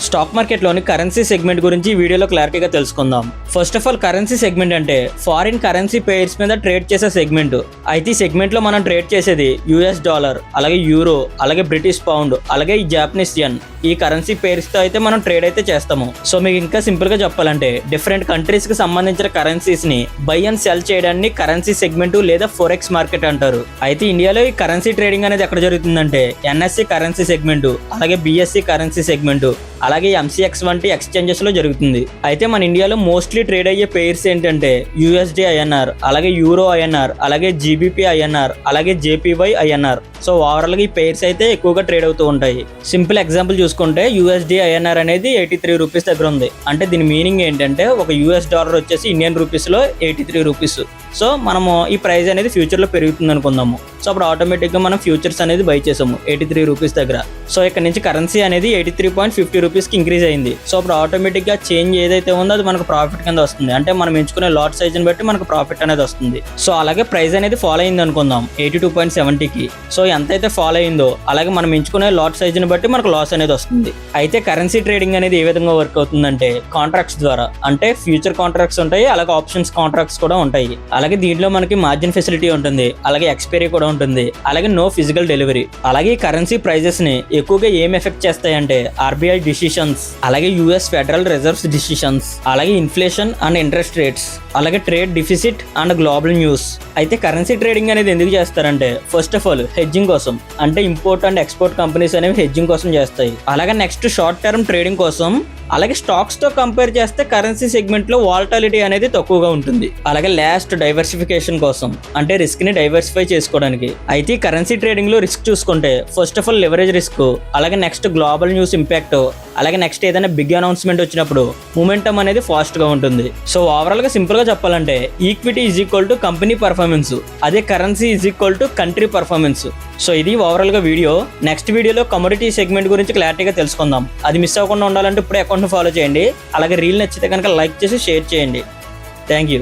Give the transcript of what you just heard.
Stock మార్కెట్లోని currency segment గురించి ఈ వీడియోలో క్లారిటీగా తెలుసుకుందాం. First of all currency segment అంటే ఫారిన్ కరెన్సీ పేర్స్ మీద ట్రేడ్ చేసే సెగ్మెంట్. అయితే ఈ సెగ్మెంట్లో మనం ట్రేడ్ చేసేది యూఎస్ డాలర్, అలాగే యూరో, అలాగే బ్రిటిష్ పౌండ్, అలాగే ఈ జాపనీస్ యెన్, ఈ కరెన్సీ పేర్స్తో అయితే మనం ట్రేడ్ అయితే చేస్తాము. సో మీకు ఇంకా సింపుల్గా చెప్పాలంటే డిఫరెంట్ కంట్రీస్కి సంబంధించిన కరెన్సీస్ని బై అండ్ సెల్ చేయడాన్ని కరెన్సీ సెగ్మెంట్ లేదా ఫోరెక్స్ మార్కెట్ అంటారు. అయితే ఇండియాలో ఈ కరెన్సీ ట్రేడింగ్ అనేది ఎక్కడ జరుగుతుందంటే ఎన్ఎస్సి కరెన్సీ సెగ్మెంట్, అలాగే బిఎస్సి కరెన్సీ సెగ్మెంట్, అలాగే ఎంసీఎక్స్ వంటి ఎక్స్చేంజెస్ లో జరుగుతుంది. అయితే మన ఇండియాలో మోస్ట్లీ ట్రేడ్ అయ్యే పేర్స్ ఏంటంటే యూఎస్డి ఐఎన్ఆర్, అలాగే యూరో ఐఎన్ఆర్, అలాగే జీబీపీ ఐఎన్ఆర్, అలాగే జేపీవై ఐఎన్ఆర్. సో ఓవరాల్ గా ఈ పేర్స్ అయితే ఎక్కువగా ట్రేడ్ అవుతూ ఉంటాయి. సింపుల్ ఎగ్జాంపుల్ చూసుకుంటే యూఎస్డి ఐఎన్ఆర్ అనేది 83 రూపీస్ దగ్గర ఉంది. అంటే దీని మీనింగ్ ఏంటంటే ఒక యూఎస్ డాలర్ వచ్చేసి ఇండియన్ రూపీస్ లో 83 రూపీస్. సో మనము ఈ ప్రైస్ అనేది ఫ్యూచర్ లో పెరుగుతుంది అనుకుందాము. సో అప్పుడు ఆటోమేటిక్ గా మనం ఫ్యూచర్స్ అనేది బై చేసాము 83 రూపీస్ దగ్గర. సో ఇక్కడ నుంచి కరెన్సీ అనేది 83.50 రూపీస్కి ఇంక్రీజ్ అయింది. సో అప్పుడు ఆటోమేటిక్ గా చేంజ్ ఏదైతే ఉందో అది మనకు ప్రాఫిట్ కింద వస్తుంది. అంటే మనం ఎంచుకునే లాట్ సైజ్ ని బట్టి మనకు ప్రాఫిట్ అనేది వస్తుంది. సో అలాగే ప్రైస్ అనేది ఫాలో అయింది అనుకుందాం 82.70కి. సో ఎంతైతే ఫాలో అయిందో అలాగే మనం ఎంచుకునే లాట్ సైజ్ ని బట్టి మనకు లాస్ అనేది వస్తుంది. అయితే కరెన్సీ ట్రేడింగ్ అనేది ఏ విధంగా వర్క్ అవుతుందంటే కాంట్రాక్ట్స్ ద్వారా, అంటే ఫ్యూచర్ కాంట్రాక్ట్స్ ఉంటాయి, అలాగే ఆప్షన్స్ కాంట్రాక్ట్స్ కూడా ఉంటాయి. అలాగే దీంట్లో మనకి మార్జిన్ ఫెసిలిటీ ఉంటుంది, అలాగే ఎక్స్పైరీ కూడా ఉంటుంది, అలాగే నో ఫిజికల్ డెలివరీ. అలాగే ఈ కరెన్సీ ప్రైజెస్ ని ఎక్కువగా ఏం ఎఫెక్ట్ చేస్తాయంటే ఆర్బీఐ డిసిషన్స్, అలాగే యూఎస్ ఫెడరల్ రిజర్వ్స్ డిసిషన్స్, అలాగే ఇన్ఫ్లేషన్ అండ్ ఇంట్రెస్ట్ రేట్స్, అలాగే trade deficit and global news. అయితే కరెన్సీ ట్రేడింగ్ అనేది ఎందుకు చేస్తారంటే ఫస్ట్ ఆఫ్ ఆల్ హెడ్జింగ్ కోసం, అంటే ఇంపోర్ట్ అండ్ ఎక్స్పోర్ట్ కంపెనీస్ అనేవి హెడ్జింగ్ కోసం చేస్తాయి. అలాగే నెక్స్ట్ షార్ట్ టర్మ్ ట్రేడింగ్ కోసం, అలాగే స్టాక్స్ తో కంపేర్ చేస్తే కరెన్సీ సెగ్మెంట్ లో వాలటాలిటీ అనేది తక్కువగా ఉంటుంది. అలాగే లాస్ట్ డైవర్సిఫికేషన్ కోసం, అంటే రిస్క్ ని డైవర్సిఫై చేసుకోవడానికి. అయితే కరెన్సీ ట్రేడింగ్ లో రిస్క్ చూసుకుంటే first of all leverage risk, అలాగే నెక్స్ట్ గ్లోబల్ న్యూస్ ఇంపాక్ట్, అలాగే నెక్స్ట్ ఏదైనా బిగ్ అనౌన్స్మెంట్ వచ్చినప్పుడు మూమెంటం అనేది ఫాస్ట్ గా ఉంటుంది. సో ఓవరాల్ గా సింపుల్ గా చెప్పాలంటే equity is equal to company performance, అదే currency is equal to country performance. So ఇది ఓవరాల్ గా వీడియో. నెక్స్ట్ వీడియోలో కమోడిటీ సెగ్మెంట్ గురించి క్లారిటీగా తెలుసుకుందాం. అది మిస్ అవ్వకుండా ఉండాలంటే ఇప్పుడే అకౌంట్ ఫాలో చేయండి. అలాగే రీల్ నచ్చితే కనుక లైక్ చేసి షేర్ చేయండి. Thank you.